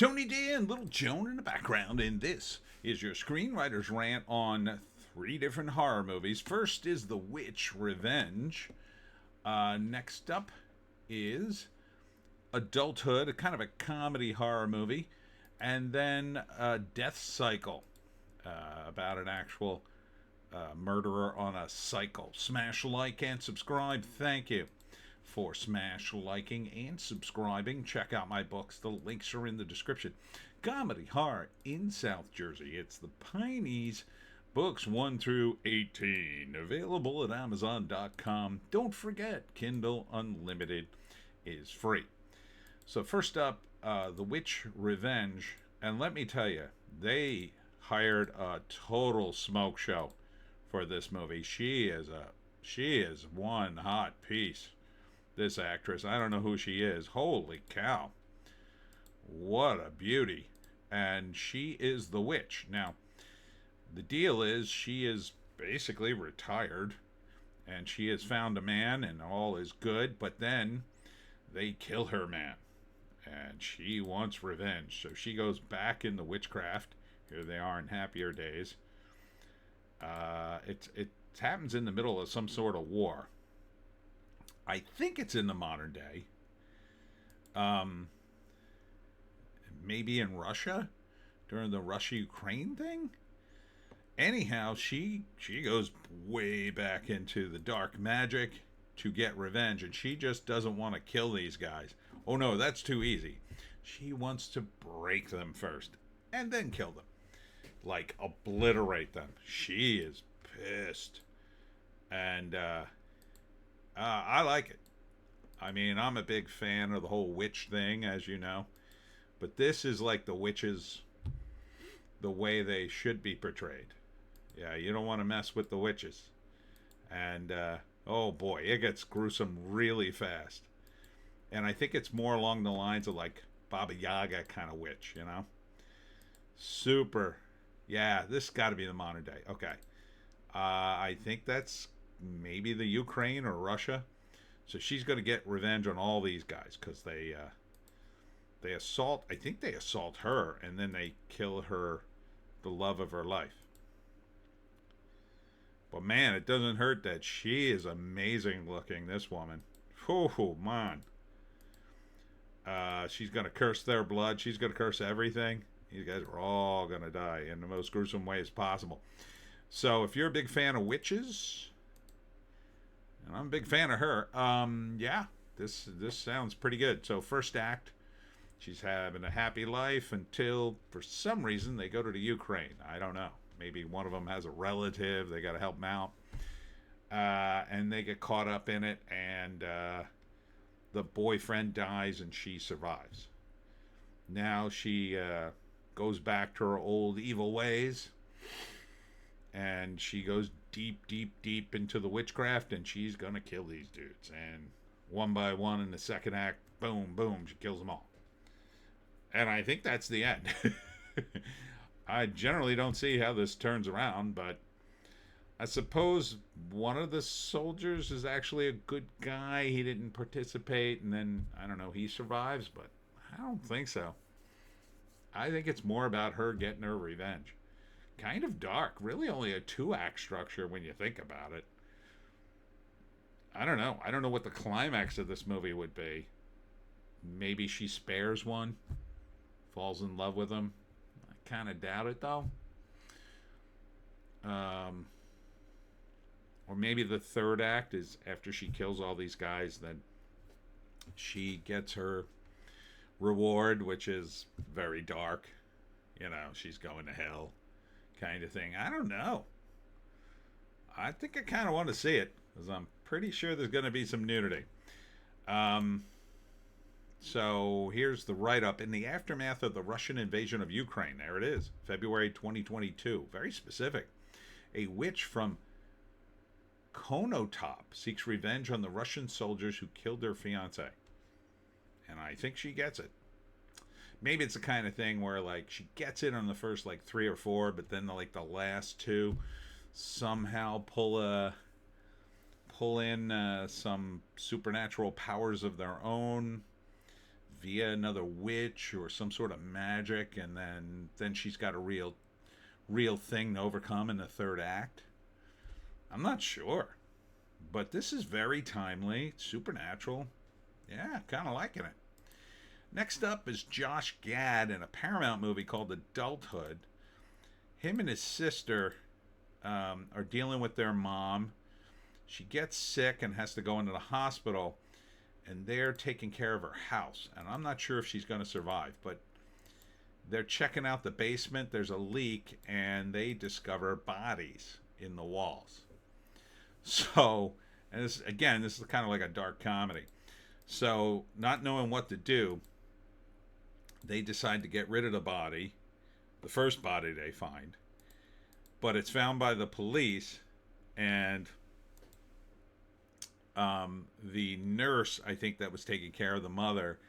Tony D and Little Joan in the background, and this is your Screenwriter's Rant on 3 different horror movies. First is The Witch Revenge. Next up is Adulthood, a kind of a comedy horror movie. And then Death Cycle, about an actual murderer on a cycle. Smash like and subscribe. Thank you for smash liking and subscribing. Check out my books. The links are in the description. Comedy horror in South Jersey. It's the Pineys, books 1 through 18. Available at Amazon.com. Don't forget, Kindle Unlimited is free. So first up, The Witch Revenge. And let me tell you, they hired a total smoke show for this movie. She is one hot piece. This actress, I don't know who she is. Holy cow. What a beauty. And she is the witch. Now, the deal is she is basically retired and she has found a man and all is good, but then they kill her man and she wants revenge. So she goes back into witchcraft. Here they are in happier days. It happens in the middle of some sort of war. I think it's in the modern day. Maybe in Russia during the Russia-Ukraine thing. Anyhow, she goes way back into the dark magic to get revenge, and she just doesn't want to kill these guys. Oh no, that's too easy. She wants to break them first and then kill them. Like obliterate them. She is pissed. And I like it. I mean, I'm a big fan of the whole witch thing, as you know. But this is like the witches the way they should be portrayed. Yeah, you don't want to mess with the witches. And, oh boy, it gets gruesome really fast. And I think it's more along the lines of like Baba Yaga kind of witch, you know? Super. Yeah, this got to be the modern day. Okay. I think that's maybe the Ukraine or Russia. So she's going to get revenge on all these guys because they assault. I think they assault her and then they kill her, the love of her life. But man, it doesn't hurt that she is amazing looking. This woman, oh man. She's going to curse their blood. She's going to curse everything. You guys are all going to die in the most gruesome ways possible. So if you're a big fan of witches, and I'm a big fan of her, yeah, this sounds pretty good. So first act, she's having a happy life until, for some reason, they go to the Ukraine. I don't know. Maybe one of them has a relative. They got to help them out. And they get caught up in it, and the boyfriend dies, and she survives. Now she goes back to her old evil ways, and she goes deep, deep, deep into the witchcraft, and she's going to kill these dudes. And one by one in the second act, boom, boom, she kills them all. And I think that's the end. I generally don't see how this turns around, but I suppose one of the soldiers is actually a good guy. He didn't participate, and then, I don't know, he survives, but I don't think so. I think it's more about her getting her revenge. Kind of dark. Really only a 2-act structure when you think about it. I don't know. I don't know what the climax of this movie would be. Maybe she spares one. Falls in love with him. I kind of doubt it, though. Or maybe the third act is after she kills all these guys, then she gets her reward, which is very dark. You know, she's going to hell kind of thing. I don't know. I think I kind of want to see it because I'm pretty sure there's going to be some nudity. So here's the write-up. In the aftermath of the Russian invasion of Ukraine, there it is, February 2022, very specific. A witch from Konotop seeks revenge on the Russian soldiers who killed their fiancé. And I think she gets it. Maybe it's the kind of thing where like she gets it on the first like 3 or 4, but then the last 2 somehow pull in some supernatural powers of their own. via another witch or some sort of magic, and then she's got a real thing to overcome in the third act. I'm not sure, but this is very timely, supernatural. Yeah, kind of liking it. Next up is Josh Gad in a Paramount movie called Adulthood. Him and his sister are dealing with their mom. She gets sick and has to go into the hospital, and they're taking care of her house. And I'm not sure if she's going to survive, but they're checking out the basement. There's a leak, and they discover bodies in the walls. So, and this is kind of like a dark comedy. So, not knowing what to do, they decide to get rid of the body, the first body they find. But it's found by the police, and the nurse, I think, that was taking care of the mother,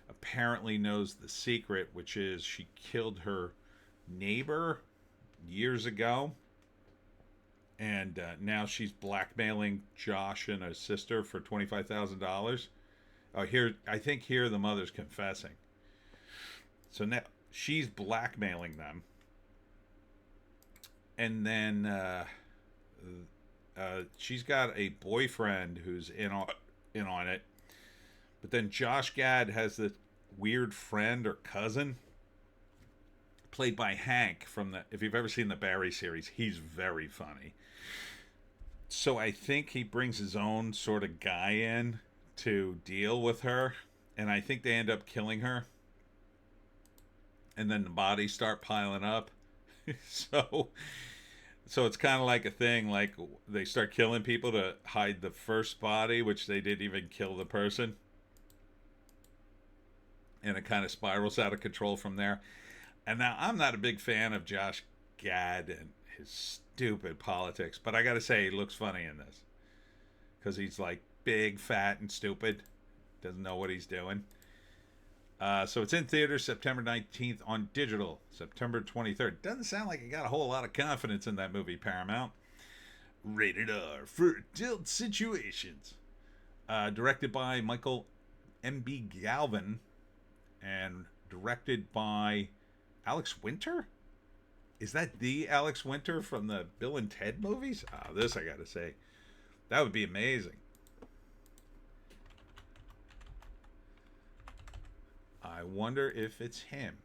apparently knows the secret, which is she killed her neighbor years ago, and now she's blackmailing Josh and his sister for $25,000. Oh, here the mother's confessing. So now she's blackmailing them, and then she's got a boyfriend who's in on it. But then Josh Gad has this weird friend or cousin, played by Hank from if you've ever seen the Barry series, he's very funny. So I think he brings his own sort of guy in to deal with her, and I think they end up killing her. And then the bodies start piling up. So it's kind of like a thing, like they start killing people to hide the first body, which they didn't even kill the person. And it kind of spirals out of control from there. And now I'm not a big fan of Josh Gad and his stupid politics, but I got to say he looks funny in this. Because he's like big, fat, and stupid. Doesn't know what he's doing. So it's in theaters September 19th, on digital September 23rd. Doesn't sound like you got a whole lot of confidence in that movie, Paramount. Rated R for adult situations. Directed by Michael M.B. Galvin and directed by Alex Winter? Is that the Alex Winter from the Bill and Ted movies? This I gotta say, that would be amazing. I wonder if it's him.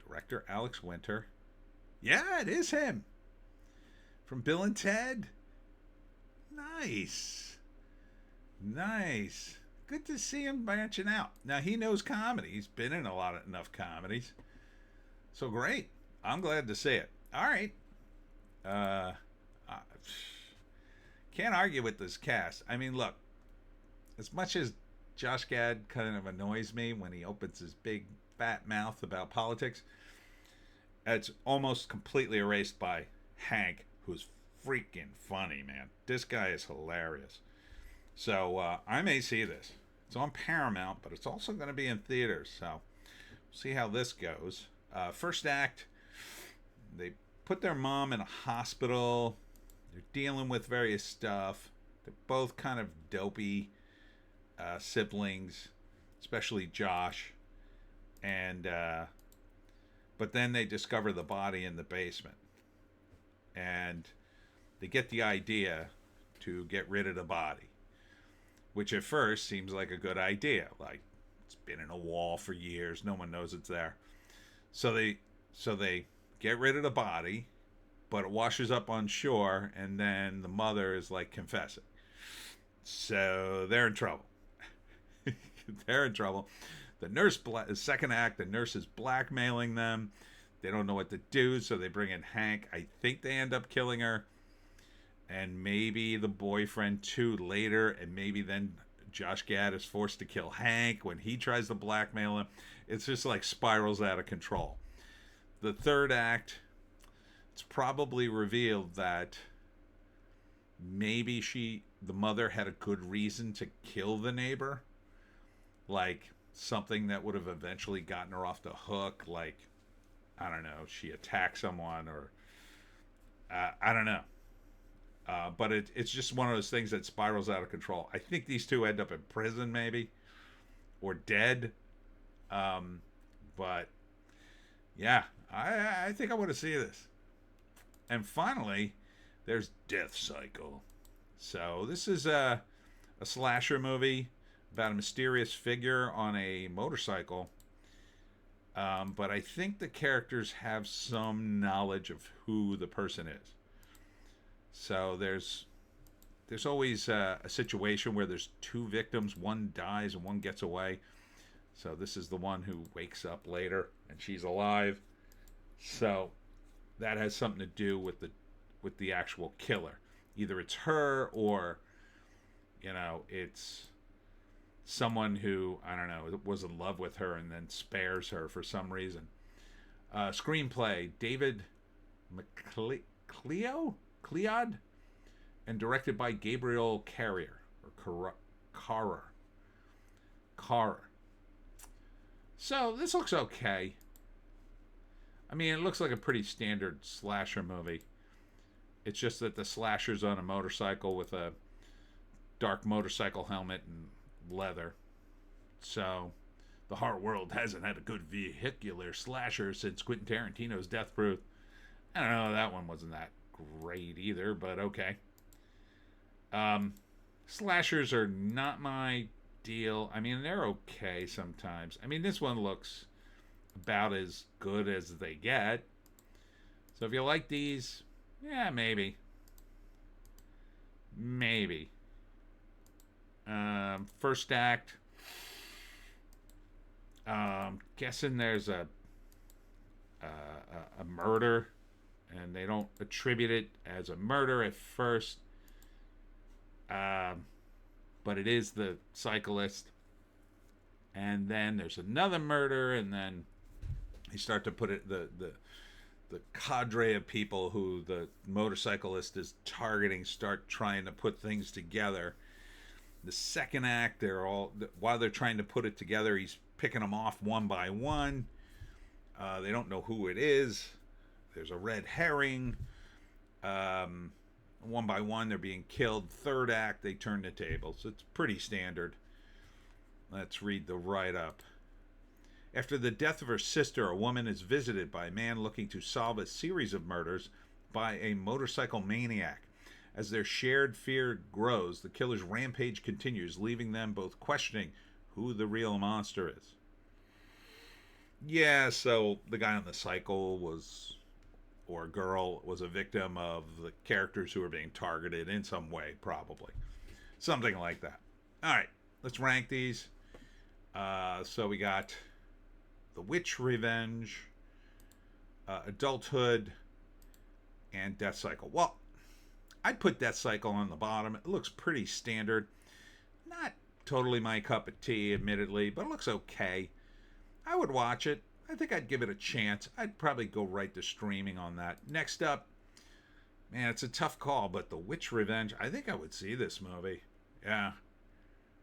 Director Alex Winter. Yeah, it is him. From Bill and Ted. Nice. Good to see him branching out. Now, he knows comedy. He's been in enough comedies. So great. I'm glad to see it. All right. Can't argue with this cast. I mean, look. As much as Josh Gad kind of annoys me when he opens his big fat mouth about politics, it's almost completely erased by Hank, who's freaking funny, man. This guy is hilarious. So I may see this. It's on Paramount, but it's also going to be in theaters. So we'll see how this goes. First act, they put their mom in a hospital. They're dealing with various stuff. They're both kind of dopey siblings, especially Josh. And but then they discover the body in the basement. And they get the idea to get rid of the body, which at first seems like a good idea. Like, it's been in a wall for years, no one knows it's there. So they get rid of the body, but it washes up on shore, and then the mother is like confessing. So they're in trouble. They're in trouble. The nurse, second act, the nurse is blackmailing them. They don't know what to do, so they bring in Hank. I think they end up killing her. And maybe the boyfriend too later, and maybe then Josh Gad is forced to kill Hank when he tries to blackmail him. It's just like spirals out of control. The third act, it's probably revealed that maybe the mother had a good reason to kill the neighbor. Like something that would have eventually gotten her off the hook. Like, I don't know, she attacked someone, or I don't know. But it's just one of those things that spirals out of control. I think these two end up in prison, maybe. or dead. But yeah, I think I want to see this. And finally, there's Death Cycle. So this is a slasher movie about a mysterious figure on a motorcycle. But I think the characters have some knowledge of who the person is. So there's always a situation where there's two victims, one dies and one gets away. So this is the one who wakes up later and she's alive. So that has something to do with the actual killer. Either it's her or it's someone who, I don't know, was in love with her and then spares her for some reason. Screenplay David Cleod, and directed by Gabriel Carrier or Carrer. So this looks okay. I mean, it looks like a pretty standard slasher movie. It's just that the slasher's on a motorcycle with a dark motorcycle helmet and leather. So the horror world hasn't had a good vehicular slasher since Quentin Tarantino's Death Proof. I don't know, that one wasn't that great either, but okay. Slashers are not my deal. I mean, they're okay sometimes. I mean, this one looks about as good as they get. So if you like these, yeah, maybe. Maybe. First act. Guessing there's a murder, and they don't attribute it as a murder at first. But it is the cyclist. And then there's another murder, and then you start to put it the cadre of people who the motorcyclist is targeting start trying to put things together. The second act, while they're trying to put it together, he's picking them off one by one. They don't know who it is. There's a red herring. One by one, they're being killed. Third act, they turn the tables. It's pretty standard. Let's read the write-up. After the death of her sister, a woman is visited by a man looking to solve a series of murders by a motorcycle maniac. As their shared fear grows, the killer's rampage continues, leaving them both questioning who the real monster is. Yeah, so the guy on the cycle or girl was a victim of the characters who were being targeted in some way, probably. Something like that. All right, let's rank these. So we got The Witch Revenge, Adulthood, and Death Cycle. Well, I'd put Death Cycle on the bottom. It looks pretty standard. Not totally my cup of tea, admittedly, but it looks okay. I would watch it. I think I'd give it a chance. I'd probably go right to streaming on that. Next up, man, it's a tough call, but The Witch Revenge, I think I would see this movie. Yeah.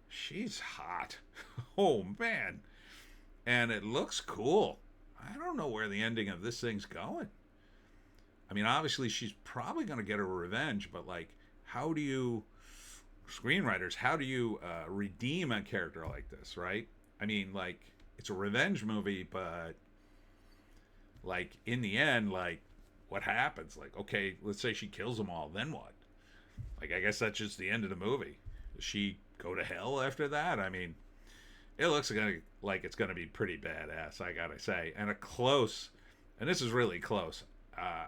She's hot. Oh, man. And it looks cool. I don't know where the ending of this thing's going. I mean, obviously, she's probably going to get her revenge, but, like, screenwriters, how do you redeem a character like this, right? I mean, like, it's a revenge movie, but, like, in the end, like, what happens? Like, okay, let's say she kills them all, then what? Like, I guess that's just the end of the movie. Does she go to hell after that? I mean, it looks like it's going to be pretty badass, I gotta say. And and this is really close.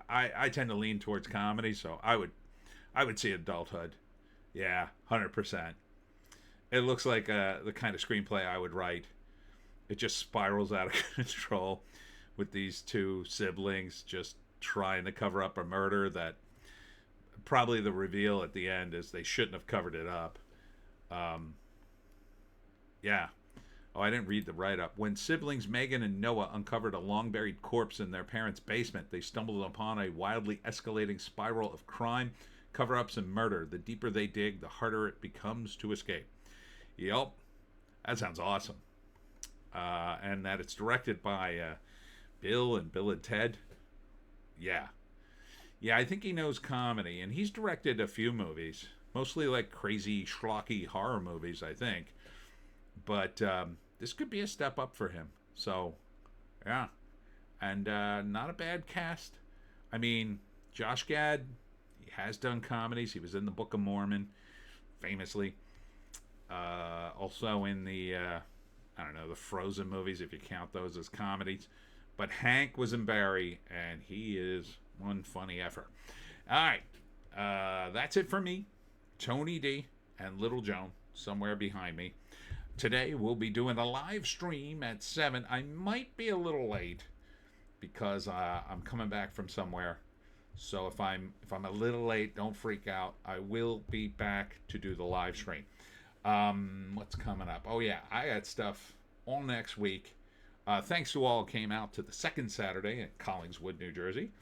I tend to lean towards comedy, so I would see Adulthood. Yeah, 100%. It looks like the kind of screenplay I would write. It just spirals out of control with these two siblings just trying to cover up a murder that probably the reveal at the end is they shouldn't have covered it up. Yeah. Oh, I didn't read the write-up. When siblings Megan and Noah uncovered a long-buried corpse in their parents' basement, they stumbled upon a wildly escalating spiral of crime, cover-ups, and murder. The deeper they dig, the harder it becomes to escape. Yep. That sounds awesome. And that it's directed by Bill and Ted. Yeah. Yeah, I think he knows comedy, and he's directed a few movies. Mostly like crazy, schlocky horror movies, I think. But this could be a step up for him. So, yeah. And not a bad cast. I mean, Josh Gad, he has done comedies. He was in the Book of Mormon, famously. Also in the, I don't know, the Frozen movies, if you count those as comedies. But Hank was in Barry, and he is one funny effort. All right. That's it for me. Tony D and Little Joan, somewhere behind me. Today we'll be doing a live stream at 7. I might be a little late because I'm coming back from somewhere. So if I'm a little late, don't freak out. I will be back to do the live stream. What's coming up? Oh yeah, I got stuff all next week. Thanks to all who came out to the second Saturday in Collingswood, New Jersey.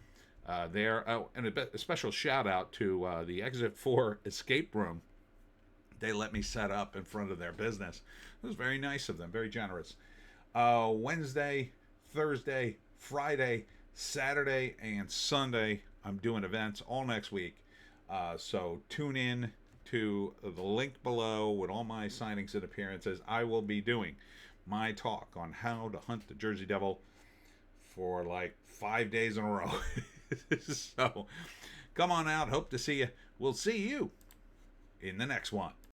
And a special shout out to the Exit 4 escape room. They let me set up in front of their business. It was very nice of them, very generous. Wednesday, Thursday, Friday, Saturday, and Sunday, I'm doing events all next week. So tune in to the link below with all my signings and appearances. I will be doing my talk on how to hunt the Jersey Devil for like 5 days in a row. So come on out. Hope to see you. We'll see you in the next one.